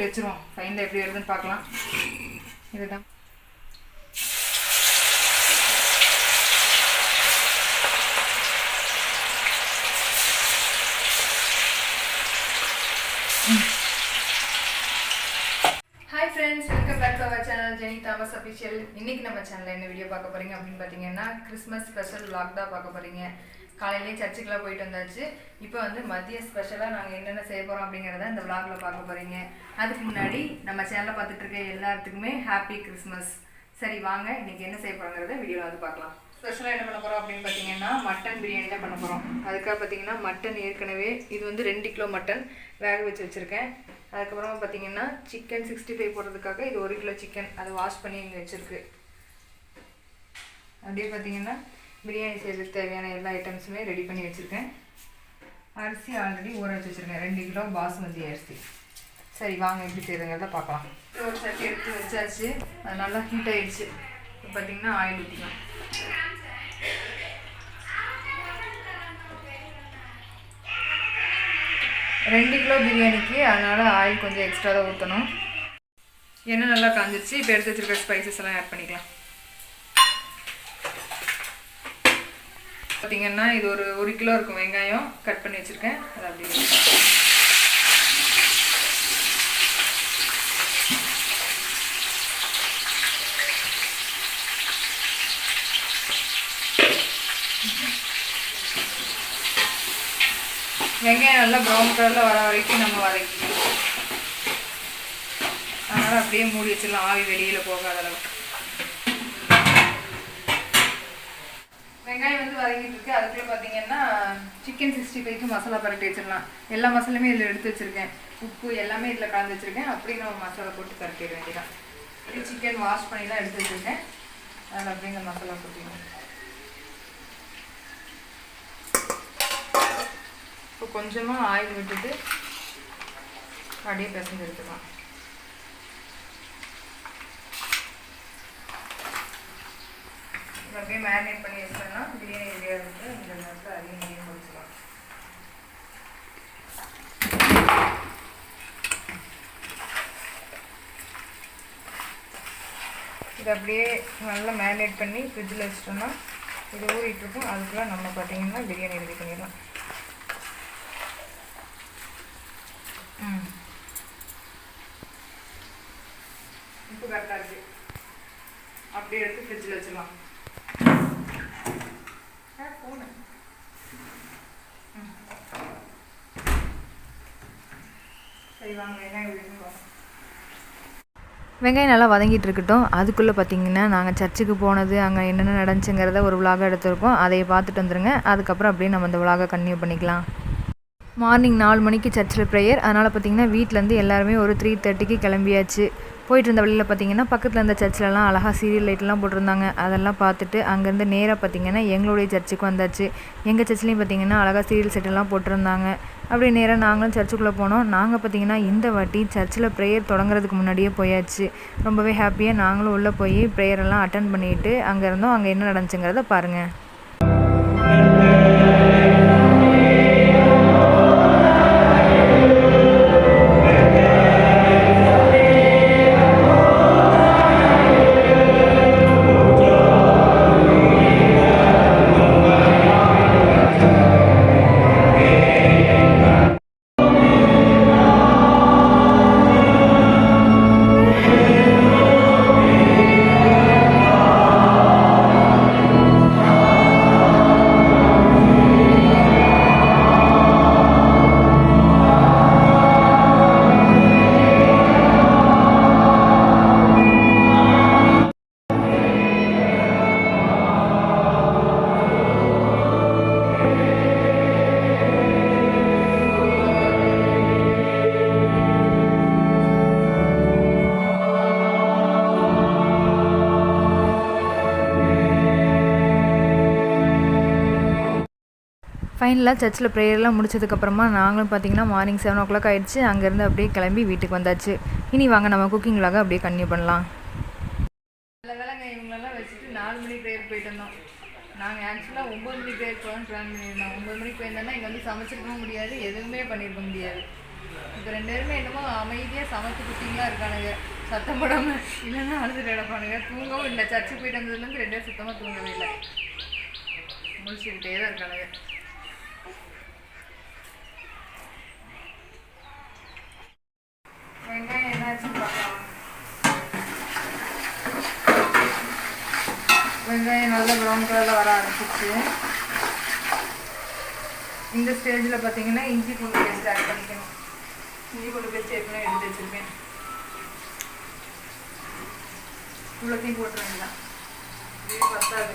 வச்சுருவோம். ஃபைனல் எப்படி வருதுன்னு பார்க்கலாம். இதுதான் hi friends, welcome back to our channel Jeni Thomas official. இன்றைக்கி நம்ம சேனலில் என்ன வீடியோ பார்க்க போகிறீங்க அப்படின்னு பார்த்தீங்கன்னா, கிறிஸ்மஸ் ஸ்பெஷல் vlog தான் பார்க்க போகிறீங்க. காலையிலேயே சர்ச்சுக்கெலாம் போயிட்டு வந்தாச்சு. இப்போ வந்து மதிய ஸ்பெஷலாக நாங்கள் என்னென்ன செய்ய போகிறோம் அப்படிங்கிறத இந்த vlogல பார்க்க போகிறீங்க. அதுக்கு முன்னாடி நம்ம சேனலை பார்த்துட்டு இருக்க எல்லாத்துக்குமே ஹாப்பி கிறிஸ்மஸ். சரி வாங்க, இன்றைக்கி என்ன செய்ய போகிறோங்கிறத வீடியோவில் வந்து பார்க்கலாம். ஸ்பெஷலாக என்ன பண்ண போகிறோம் அப்படின்னு பார்த்தீங்கன்னா, மட்டன் பிரியாணி தான் பண்ண போகிறோம். அதுக்காக பார்த்தீங்கன்னா மட்டன் ஏற்கனவே இது வந்து 2 கிலோ மட்டன் வேக வச்சு வச்சுருக்கேன். அதுக்கப்புறமா பார்த்தீங்கன்னா சிக்கன் 65 போடுறதுக்காக இது 1 கிலோ சிக்கன், அதை வாஷ் பண்ணி இங்கே வச்சுருக்கு. அப்படியே பார்த்தீங்கன்னா பிரியாணி செய்யறதுக்கு தேவையான எல்லா ஐட்டம்ஸுமே ரெடி பண்ணி வச்சுருக்கேன். அரிசி ஆல்ரெடி ஊற வச்சு வச்சுருக்கேன், 2 கிலோ பாஸ்மதி அரிசி. சரி வாங்க எப்படி செய்யுதுங்கிறத பார்க்கலாம். ஒரு சட்டி எடுத்து வச்சாச்சு, அது நல்லா ஹீட் ஆகிடுச்சு. இப்போ பார்த்தீங்கன்னா ஆயில் ஊற்றிக்கலாம். ரெண்டு கிலோ பிரியாணிக்கு அதனால் ஆயில் கொஞ்சம் எக்ஸ்ட்ரா தான் ஊற்றணும். எண்ணெய் நல்லா காஞ்சிருச்சு. இப்போ எடுத்து வச்சுருக்க ஸ்பைசஸ் எல்லாம் ஆட் பண்ணிக்கலாம். பார்த்திங்கன்னா இது ஒரு 1 கிலோ இருக்கும் வெங்காயம் கட் பண்ணி வச்சுருக்கேன். அது அப்படியே வெங்காயம் நல்லா ப்ரௌன் கலரில் வர வரைக்கும் நம்ம வதக்கிக்கலாம். அதனால் அப்படியே மூடி வச்சிடலாம், ஆவி வெளியில் போகாத அளவுக்கு. வெங்காயம் வந்து வதங்கிட்டு இருக்கு. அதுக்குள்ளே பார்த்தீங்கன்னா சிக்கன் 65க்கு மசாலா பரட்டி வச்சிடலாம். எல்லா மசாலுமே இதில் எடுத்து வச்சுருக்கேன். உப்பு எல்லாமே இதில் கலந்து வச்சுருக்கேன். அப்படியே நம்ம மசாலா போட்டு பரட்டிட வேண்டியதான். இப்படி சிக்கன் வாஷ் பண்ணி தான் எடுத்து வச்சுருக்கேன். அதில் அப்படிங்க மசாலா போட்டிடணும். இப்போ கொஞ்சமாக ஆயில் விட்டுட்டு அப்படியே பிசைஞ்சு எடுத்துக்கலாம். அப்படியே மேரினேட் பண்ணி வச்சோம்னா பிரியாணி ரெடியாக இருக்குது. இந்த நேரத்தில் அதையும் மீன் முடிச்சுக்கலாம். இது அப்படியே நல்லா மேரினேட் பண்ணி ஃப்ரிட்ஜில் வச்சிட்டோம்னா இது ஊறிட்டுருக்கும். அதுக்குள்ளே நம்ம பார்த்தீங்கன்னா பிரியாணி ரெடி பண்ணிடலாம். உப்பு கரெக்டாக இருக்குது. அப்படியே எடுத்து ஃப்ரிட்ஜில் வச்சிடலாம். சரி வாங்க, வெங்காயம் நல்லா வதங்கிட்டு இருக்கட்டும். அதுக்குள்ளே பார்த்தீங்கன்னா நாங்கள் சர்ச்சுக்கு போனது, அங்கே என்னென்ன நடந்துச்சுங்கிறத ஒரு விலாக எடுத்திருக்கோம். அதை பார்த்துட்டு வந்துடுங்க. அதுக்கப்புறம் அப்படியே நம்ம அந்த விலாக கன்டினியூ பண்ணிக்கலாம். மார்னிங் 4 மணிக்கு சர்ச்சில் ப்ரேயர். அதனால் பார்த்திங்கன்னா வீட்டிலேருந்து எல்லாருமே ஒரு 3:30க்கு கிளம்பியாச்சு. போயிட்டு இருந்த வழியில் பார்த்திங்கன்னா பக்கத்தில் இருந்த சர்ச்சிலலாம் அழகாக சீரியல் லைட்லாம் போட்டிருந்தாங்க. அதெல்லாம் பார்த்துட்டு அங்கேருந்து நேராக பார்த்திங்கன்னா எங்களுடைய சர்ச்சுக்கு வந்தாச்சு. எங்கள் சர்ச்லேயும் பார்த்திங்கன்னா அழகாக சீரியல் செட்டெல்லாம் போட்டிருந்தாங்க. அப்படியே நேராக நாங்களும் சர்ச்சுக்குள்ளே போனோம். நாங்கள் பார்த்திங்கன்னா இந்த வாட்டி சர்ச்சில் ப்ரேயர் தொடங்குறதுக்கு முன்னாடியே போயாச்சு. ரொம்பவே ஹாப்பியாக நாங்களும் உள்ளே போய் ப்ரேயரெல்லாம் அட்டன் பண்ணிவிட்டு அங்கே இருந்தோம். அங்கே என்ன நடந்துச்சுங்கிறத பாருங்கள். ஃபைனலாக சர்ச்சில் ப்ரேயர்லாம் முடிச்சதுக்கப்புறமா நாங்களும் பார்த்திங்கன்னா மார்னிங் 7 o'clock ஆகிடுச்சு. அங்கேருந்து அப்படியே கிளம்பி வீட்டுக்கு வந்தாச்சு. இனி வாங்க நம்ம குக்கிங் விலாக அப்படியே கன்டினியூ பண்ணலாம். நல்ல வேலைங்க, இவங்களெல்லாம் வச்சுட்டு 4 மணி ப்ரேயர் போயிட்டு வந்தோம். நாங்கள் ஆக்சுவலாக 9 மணி ப்ரேயர் போகலான்னு பிளான் பண்ணியிருந்தோம். 9 மணிக்கு போயிருந்தோன்னா இங்கே வந்து சமைச்சிருக்கவும் முடியாது, எதுவுமே பண்ணியிருக்க முடியாது. இப்போ 2 பேருமே என்னமோ அமைதியாக சமைச்சு குட்டிங்களாக இருக்கானுங்க, சத்தம் போடாமல். இல்லைன்னா அழுதுட்டு கிடப்பானுங்க. தூங்கவும் இல்லை. சர்ச்சுக்கு போயிட்டு வந்ததுலேருந்து 2 பேரும் சுத்தமாக தூங்கவே இல்லை. முழிச்சுக்கிட்டே தான் இருக்கானுங்க. வெங்காயம் என்னாச்சுன்னு பார்க்கலாம். வெங்காயம் நல்லா ப்ரௌன் கலரில் வர ஆரம்பிச்சிச்சு. இந்த ஸ்டேஜில் பார்த்தீங்கன்னா இஞ்சி பூண்டு பேஸ்ட் ஆட் பண்ணிக்கணும். இஞ்சி பூண்டு பேஸ்ட் ஏற்கனவே எடுத்து வச்சுருக்கேன். இவ்வளோத்தையும் போட்டுருவீங்களா? இது பத்தாது.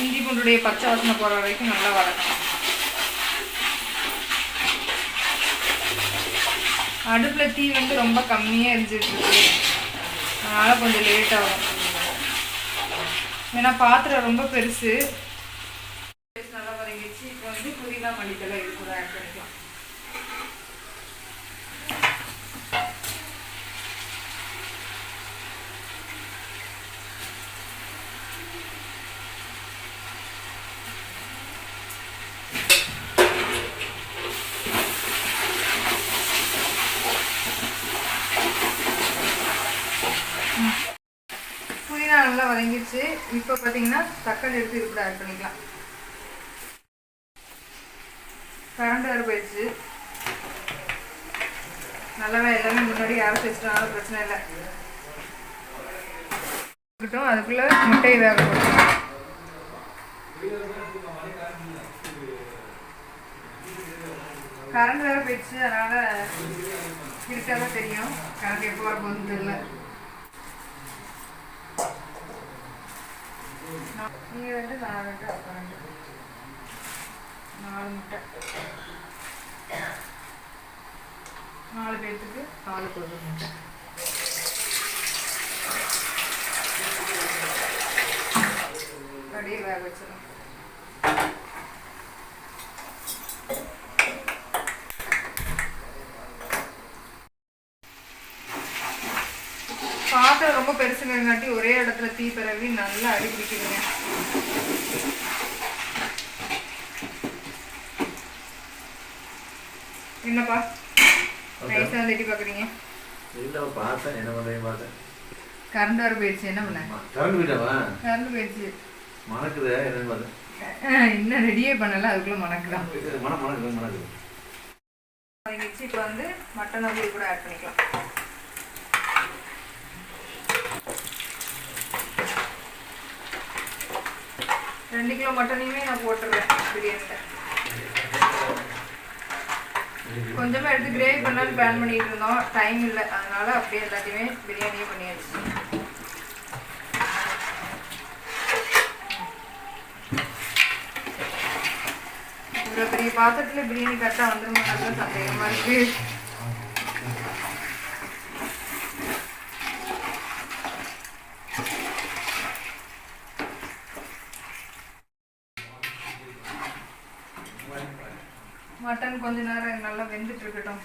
இஞ்சி பூண்டுடைய பச்சை வாசனை போகிற வரைக்கும் நல்லா வதக்கணும். அடுப்பில் தீ வந்து ரொம்ப கம்மியாக எரிஞ்சிட்ருக்கு, அதனால் கொஞ்சம் லேட் ஆகும். ஏன்னா பாத்திரம் ரொம்ப பெருசு. நல்லா வதங்கிடுச்சு. இப்போ வந்து புதினா மல்லித்தலை இது கூட ஆட் பண்ணிக்கலாம். புதினா நல்லா வதங்கிடுச்சு. இப்போ பார்த்தீங்கன்னா தக்காளி எடுத்து இது கூட ஆட் பண்ணிக்கலாம். கரண்ட் வேறு போயிடுச்சு. நல்லாவே எல்லாமே முன்னாடி அரைச்சி வச்சுட்டாலும் பிரச்சனை இல்லை. அதுக்குள்ளே முட்டையை வேக போட்டுக்கலாம். கரண்ட் வேறு போயிடுச்சு, அதனால் இருக்காக தான் தெரியும். கரண்ட் எப்போ வர போகுதுன்னு தெரியல. நீங்கள் 2 நான் 2 அப்போ 2 4 முட்டை. 4 பேர்த்துக்கு ஆளுக்கு ஒரு முட்டை. அப்படியே வேக வச்சிடலாம். பாத்திரம் ரொம்ப பெருசுங்கிறங்காட்டி ஒரே இடத்துல தீ பரவி நல்லா அடி பிடிக்குதுங்க. என்னப்பா நைஸா தட்டி பார்க்குறீங்க? கரண்ட் வர போயிடுச்சு. என்ன பண்ண? கரண்ட் போயிடுச்சு. இன்னும் ரெடியே பண்ணல, அதுக்குள்ள மணக்குதான். இப்போ வந்து மட்டன் வந்து கூட ஆட் பண்ணிக்கலாம். 2 கிலோ மட்டனையுமே நான் போட்டுருவேன் பிரியாணியில். கொஞ்சமாக எடுத்து கிரேவி பண்ணலான்னு பிளான் பண்ணிட்டு இருந்தோம், டைம் இல்லை, அதனால அப்படியே எல்லாத்தையுமே பிரியாணியே பண்ணியாச்சு. இவ்வளோ பெரிய பாத்திரத்தில் பிரியாணி கரெக்டாக வந்துருமான்னு சந்தேகமாக இருக்கு. மட்டன் கொஞ்ச நேரம் நல்லா வெந்துட்டு இருக்கட்டும்.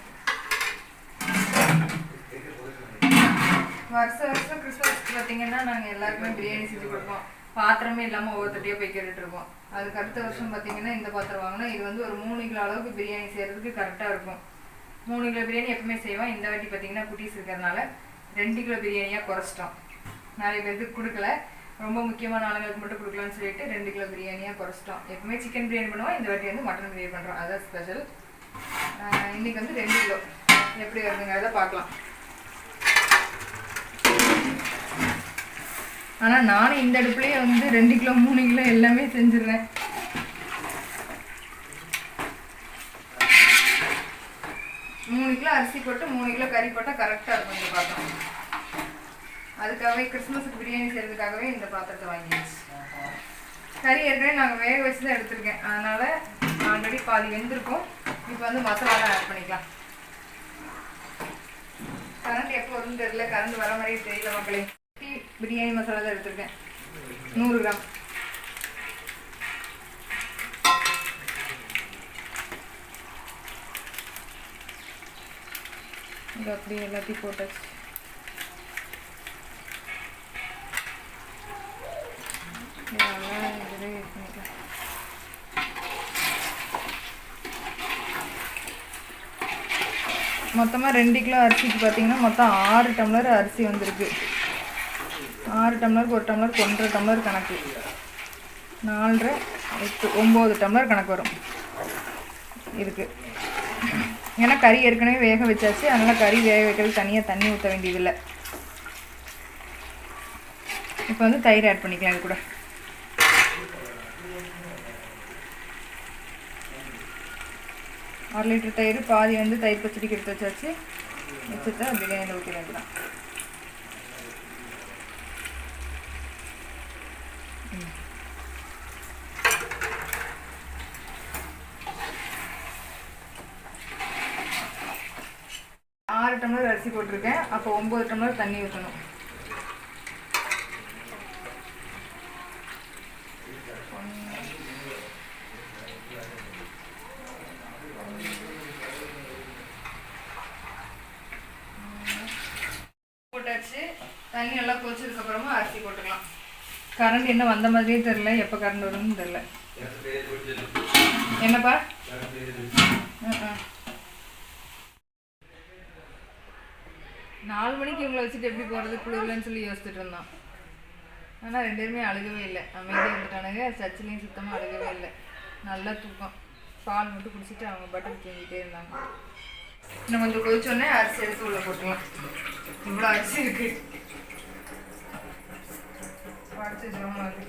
வருஷம் கிறிஸ்மஸ்க்கு பார்த்தீங்கன்னா நாங்கள் எல்லாருக்குமே பிரியாணி செஞ்சு கொடுப்போம். பாத்திரமே இல்லாமல் ஒவ்வொருத்தட்டையாக போய் கேட்டுட்டு இருக்கோம். அதுக்கு அடுத்த வருஷம் பார்த்தீங்கன்னா இந்த பாத்திரம் வாங்கினா இது வந்து ஒரு 3 கிலோ அளவுக்கு பிரியாணி செய்கிறதுக்கு கரெக்டாக இருக்கும். 3 கிலோ பிரியாணி எப்பவுமே செய்வோம். இந்த வாட்டி பார்த்தீங்கன்னா குட்டீஸ் இருக்கிறதுனால 2 கிலோ பிரியாணியாக குறைச்சிட்டோம். நிறைய பேருக்கு கொடுக்கல, ரொம்ப முக்கியமான ஆளுங்களுக்கு மட்டும் கொடுக்கலான்னு சொல்லிட்டு 2 கிலோ பிரியாணியாக குறைச்சிட்டோம். எப்பவுமே சிக்கன் பிரியாணி பண்ணுவோம், இந்த வாட்டி வந்து மட்டன் பிரியாணி பண்ணுறோம், அதான் ஸ்பெஷல். இன்றைக்கி வந்து 2 கிலோ எப்படி வருதுங்கிறத பார்க்கலாம். ஆனால் நானும் இந்த அடுப்புலேயே வந்து 2 கிலோ 3 கிலோ எல்லாமே செஞ்சிடுறேன். மூணு கிலோ அரிசி போட்டு 3 கிலோ கறி போட்டால் கரெக்டாக இருக்கும் இந்த பாத்திரம். அதுக்காகவே கிறிஸ்மஸுக்கு பிரியாணி செய்கிறதுக்காகவே இந்த பாத்திரத்தை வாங்கிடுச்சு. கறி ஏற்கனவே நாங்கள் வேக வச்சு தான் எடுத்துருக்கேன், அதனால் ஆல்ரெடி பாதி வெந்திருக்கும். இப்போ வந்து மசாலாலாம் ஆட் பண்ணிக்கலாம். கரண்ட் எப்போ வரும்னு தெரியல, கரண்ட் வர மாதிரியே தெரியல மக்களே. பிரியாணி மசாலா தான் எடுத்துருக்கேன், 100 கிராம். இது அப்படியே எல்லாத்தையும் போட்டாச்சு. மொத்தமாக 2 கிலோ அரிசிக்கு பார்த்திங்கன்னா மொத்தம் 6 டம்ளர் அரிசி வந்திருக்கு. 6 டம்ளருக்கு 1 டம்ளருக்கு 1.5 டம்ளர் கணக்கு, 4, 8, 9 டம்ளர் கணக்கு வரும் இதுக்கு. ஏன்னா கறி ஏற்கனவே வேக வச்சாச்சு, அதனால் கறி வேக வைக்கிறது தனியாக தண்ணி ஊற்ற வேண்டியதில்லை. இப்போ வந்து தயிர் ஆட் பண்ணிக்கலாம். இது கூட 1 லிட்டர் தயிர், பாதி வந்து தயிர் பச்சடிக்கு எடுத்து வச்சாச்சு. வச்சுட்டு பிரியாணியில் ஊற்றி வேண்டியதான். ஆறு டம்ளர் அரிசி போட்டிருக்கேன், அப்போ 9 டம்ளர் தண்ணி ஊற்றணும். போட்டாச்சு. தண்ணி நல்லா கொதிச்சதுக்கப்புறமா அரிசி போட்டுக்கலாம். கரண்ட் என்ன வந்த மாதிரியே தெரில, எப்போ கரண்ட் வரும்னு தெரில. என்னப்பா? 4 மணிக்கு இவங்களை வச்சுட்டு எப்படி போகிறது குளிர்லன்னு சொல்லி யோசிச்சுட்டு இருந்தோம். ஆனால் 2 பேருமே அழுகவே இல்லை, அமைதியாக இருந்துட்டானுங்க. சர்ச்சிலையும் சுத்தமாக அழுகவே இல்லை, நல்லா தூக்கம். பால் மட்டும் குடிச்சிட்டு அவங்க பட்டர் தூங்கிட்டே இருந்தாங்க. இன்னும் கொஞ்சம் கொதிச்சோடனே அரிசி எடுத்து உள்ள போட்டுக்கலாம். இவ்வளோ அரிசி இருக்கு, வடிச்சு ஜோமாது.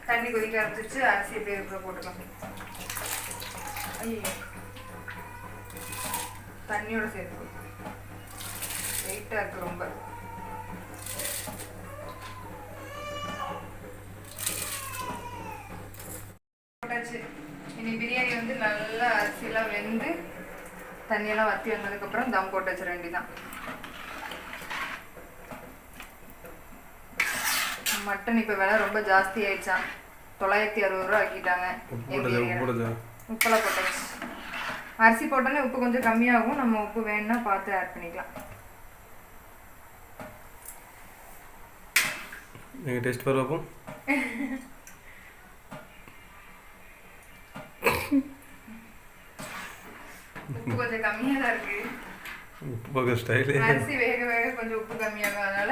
தண்ணி கொதிக்க ஆரம்பிச்சிச்சு, அரிசி எப்படி இருக்கிற போட்டுக்கலாம். ஐயோ, தண்ணியோட சேர்த்து வெயிட்டாக இருக்குது ரொம்ப. போட்டாச்சு. இனி பிரியாணி வந்து நல்லா அரிசியெல்லாம் வெந்து தண்ணியெல்லாம் வற்றி வந்ததுக்கப்புறம் தம் போட்டு வச்சிட வேண்டியதான். மட்டன் இப்போ விலை ரொம்ப ஜாஸ்தி ஆயிடுச்சான், 960 ரூபா ஆக்கிட்டாங்க. உப்பெல்லாம் போட்டாச்சு. அரிசி போட்டோன்னே உப்பு கொஞ்சம் கம்மியாகும், நம்ம உப்பு வேணும்னா பார்த்து ஆட் பண்ணிக்கலாம். நீங்கள் டேஸ்ட் பார்ப்போம். உப்பு கொஞ்சம் கம்மியாக தான் இருக்கு. உப்பு ஸ்டைல் அரிசி வேக வேக கொஞ்சம் உப்பு கம்மியாகும். அதனால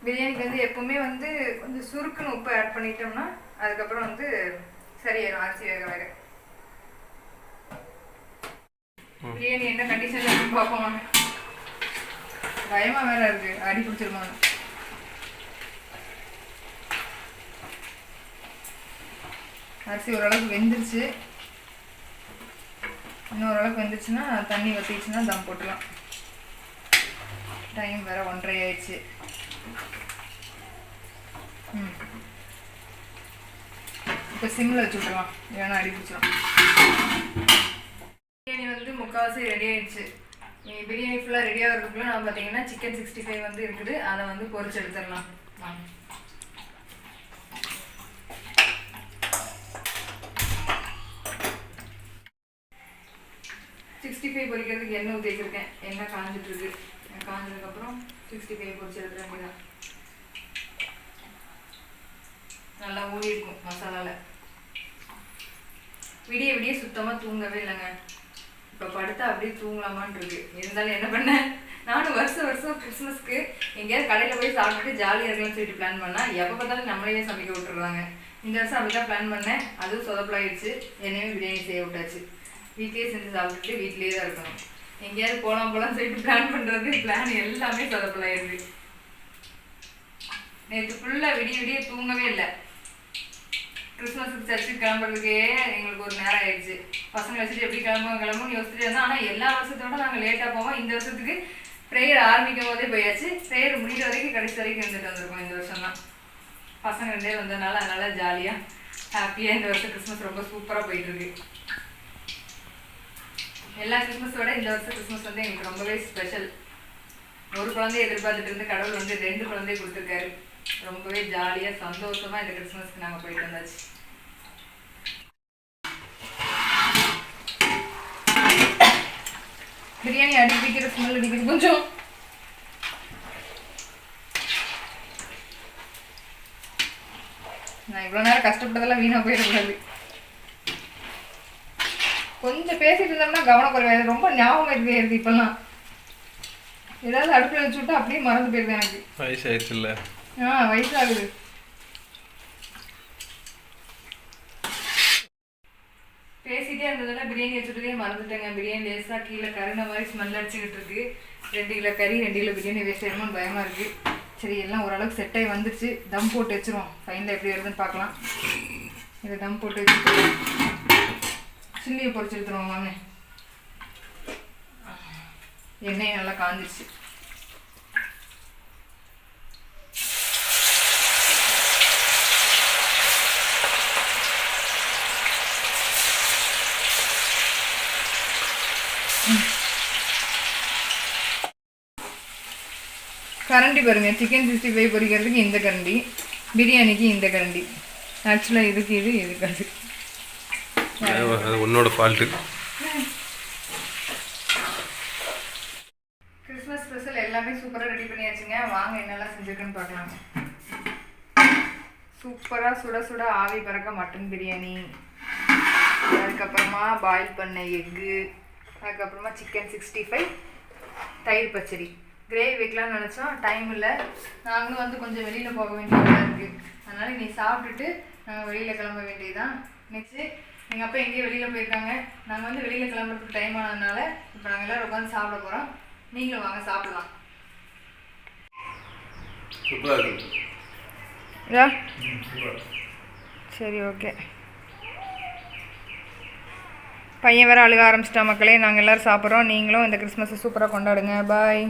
பிரியாணிக்கு வந்து எப்பவுமே வந்து கொஞ்சம் சுருக்குன்னு உப்பு ஆட் பண்ணிட்டோம்னா அதுக்கப்புறம் வந்து சரியாயிடும் அரிசி வேக வேக. பிரியாணி என்ன கண்டிஷன்ல இருக்கு பார்ப்போம். பயமா வேற இருக்கு, அடி பிடிச்சிருமான்னு. அரிசி ஓரளவுக்கு வெந்துருச்சு. இன்னும் ஓரளவுக்கு வெந்துச்சுன்னா தண்ணி வத்திடுச்சுன்னா தம் போட்டுலாம். டைம் வேற 1:30 ஆயிடுச்சு. இப்போ சிம்மில் வச்சு விட்டுருலாம், இல்லைன்னா அடி பிடிச்சிடும். பிரியாணி வந்து முக்கால்வாசி ரெடி ஆயிடுச்சு. பிரியாணி ஃபுல்லாக ரெடி ஆகிறதுக்குள்ள நான் பார்த்தீங்கன்னா சிக்கன் 65 வந்து இருக்குது, அதை வந்து பொரிச்சு எடுத்துடலாம். 65 பொரிக்கிறதுக்கு எண்ணெய் ஊற்றி வச்சுருக்கேன். எண்ணெய் காஞ்சிட்டு இருக்கு. காஞ்சதுக்கப்புறம் 65 பொரிச்சு எடுத்துட வேண்டியதான். நல்லா ஊறி இருக்கும் மசாலாவில். விடிய விடிய சுத்தமாக தூங்கவே இல்லைங்க. இப்போ படுத்தா அப்படியே தூங்கலாமான் இருக்கு. இருந்தாலும் என்ன பண்ணேன், நானும் வருஷம் கிறிஸ்மஸ்க்கு எங்கேயாவது கடையில் போய் சாப்பிட்டுட்டு ஜாலியாக இருக்கலாம்னு சொல்லிட்டு பிளான் பண்ணால் எப்போ பார்த்தாலும் நம்மளையே சமைக்க விட்டுறாங்க. இந்த வருஷம் அப்படி தான் பிளான் பண்ணேன், அதுவும் சொதப்பலாயிடுச்சு. என்னையுமே பிரியாணி செய்ய விட்டாச்சு. வீட்லேயே செஞ்சு சாப்பிட்டுட்டு வீட்லேயே தான் இருக்கணும். எங்கேயாவது போகலாம்னு சொல்லிட்டு பிளான் பண்ணுறது, பிளான் எல்லாமே சொதப்பலாயிடுது. நேற்று ஃபுல்லாக விடிய தூங்கவே இல்லை. கிறிஸ்மஸுக்கு சர்ச்சுக்கு கிளம்புறதுக்கே எங்களுக்கு ஒரு நேரம் ஆயிடுச்சு. பசங்களை வச்சுட்டு எப்படி கிளம்புன்னு யோசிச்சுட்டு இருந்தோம். ஆனால் எல்லா வருஷத்தோட நாங்கள் லேட்டாக போவோம். இந்த வருஷத்துக்கு ப்ரேயர் ஆரம்பிக்கும் போதே போயாச்சு. ப்ரேயர் முடிகிற வரைக்கும் கடைசி வரைக்கும் இருந்துட்டு வந்திருக்கோம். இந்த வருஷம் தான் பசங்க 2 பேர் வந்ததுனால அதனால ஜாலியாக ஹாப்பியாக இந்த வருஷம் கிறிஸ்மஸ் ரொம்ப சூப்பராக போயிட்டுருக்கு. எல்லா கிறிஸ்மஸோட இந்த வருஷம் கிறிஸ்மஸ் வந்து எங்களுக்கு ரொம்பவே ஸ்பெஷல். ஒரு குழந்தைய எதிர்பார்த்துட்டு இருந்து கடவுள் வந்து 2 குழந்தைய கொடுத்துருக்காரு. ரொம்பவே ஜாலியாக சந்தோஷமாக இந்த கிறிஸ்மஸ்க்கு நாங்கள் போயிட்டு வந்தாச்சு. பிரியாணி அடிக்கிற ஸ்மெல் அடிக்கிறது கொஞ்சம். நான் இவ்வளோ நேரம் கஷ்டப்பட்டதெல்லாம் வீணாக போயிடக்கூடாது. கொஞ்சம் பேசிட்டு இருந்தோம்னா கவனக்குறைவாக ரொம்ப ஞாபகம் இருக்குது இப்போல்லாம். ஏதாவது அடுப்பில் வச்சு விட்டா அப்படியே மறந்து போயிருது எனக்கு. வயசாயிடுச்சு இல்லை? வயசாகுது. பேசிட்டே இருந்ததுன்னா பிரியாணி வச்சுட்டதே மறந்துட்டேங்க. பிரியாணி லேசாக கீழே கருணை மாதிரி ஸ்மெல் அடிச்சுக்கிட்டு இருக்கு. 2 கிலோ கறி 2 கிலோ பிரியாணி வேஸ்ட் ஆகிடுமோன்னு பயமாக இருக்குது. சரி, எல்லாம் ஓரளவுக்கு செட் ஆகி வந்துருச்சு. தம் போட்டு வச்சுருவோம். ஃபைனலாக எப்படி வருதுன்னு பார்க்கலாம். இதை தம் போட்டு வச்சுட்டு சில்லியை பொரிச்சு எடுத்துருவோம் வாங்க. எண்ணெய் நல்லா காஞ்சிருச்சு. கரண்டி பாருங்கள், சிக்கன் 65 பொரிக்கிறதுக்கு இந்த கரண்டி, பிரியாணிக்கு இந்த கரண்டி. ஆக்சுவலாக இதுக்கு இது இதுக்கு அது உன்னோட ஃபால்ட்டு. கிறிஸ்மஸ் ஸ்பெஷல் எல்லாமே சூப்பராக ரெடி பண்ணியாச்சுங்க. வாங்க என்னெல்லாம் செஞ்சுருக்குன்னு பார்க்கலாம். சூப்பராக சுட சுட ஆவி பறக்க மட்டன் பிரியாணி, அதுக்கப்புறமா பாயில் பண்ண எக்கு, அதுக்கப்புறமா சிக்கன் 65, தயிர் பச்சடி. கிரேவி வைக்கலாம்னு நினச்சோம், டைம் இல்லை. நாங்களும் வந்து கொஞ்சம் வெளியில் போக வேண்டியதாக இருக்குது. அதனால் நீ சாப்பிட்டுட்டு நாங்கள் வெளியில் கிளம்ப வேண்டியதுதான். நெக்ஸ்ட்டு எங்கள் அப்பா எங்கேயும் வெளியில் போயிருக்காங்க. நாங்கள் வந்து வெளியில் கிளம்புறதுக்கு டைம் ஆனதுனால இப்போ நாங்கள் எல்லோரும் உட்காந்து சாப்பிட போகிறோம். நீங்களும் வாங்க சாப்பிடலாம். சூப்பராக இருக்கு. சரி, ஓகே. பையன் வேறு அழுக ஆரம்பிச்சிட்டா மக்களே. நாங்கள் எல்லோரும் சாப்பிட்றோம். நீங்களும் இந்த கிறிஸ்மஸை சூப்பராக கொண்டாடுங்க. பாய்.